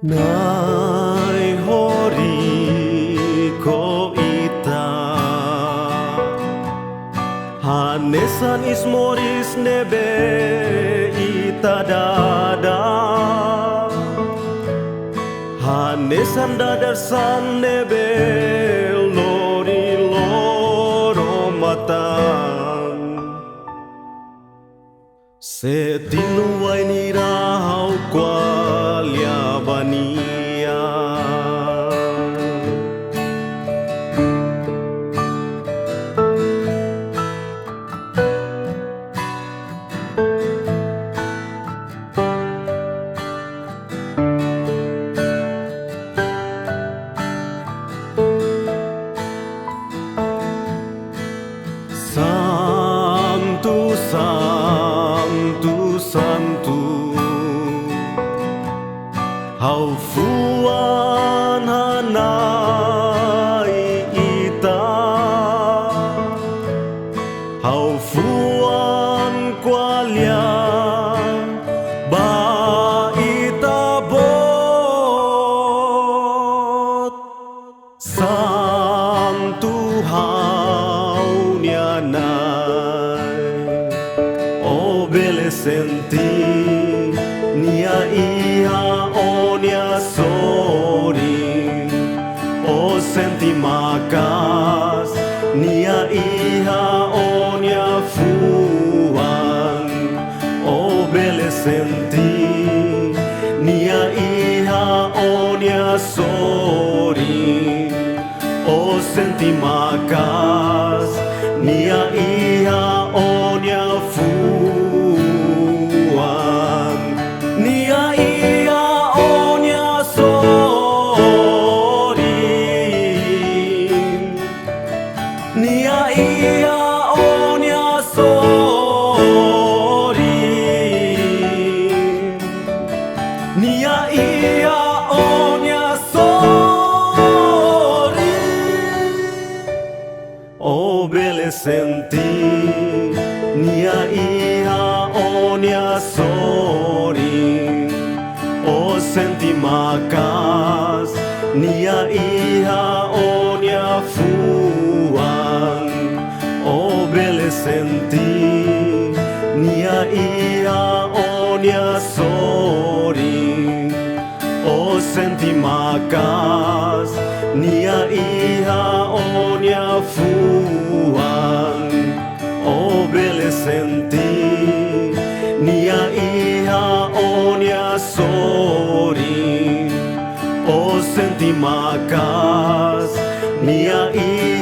Nai hori ko ita Hanesan ismoris nebe ita dada Hanesan dadarsan nebe lori loro matan Setinu waini rahau kwalia bania Santu, Santu, Santu Hau fuan hanai ita Hau fuan kwalia ba ita bot Santu hau nianai O bele senti nia iha o nia sori O senti makas nia iha o nia fuan O bele senti nia iha o nia sori O senti makas nia iha o nia fuan nia iha o nia sori nia iha o nia sori nia iha o nia sori O bele senti nia iha o nia sori O senti makas nia iha o nia fuan O bele senti nia iha o nia sori O senti makas nia iha o nia fuan O bele senti nia iha o nia sori O senti makas nia iha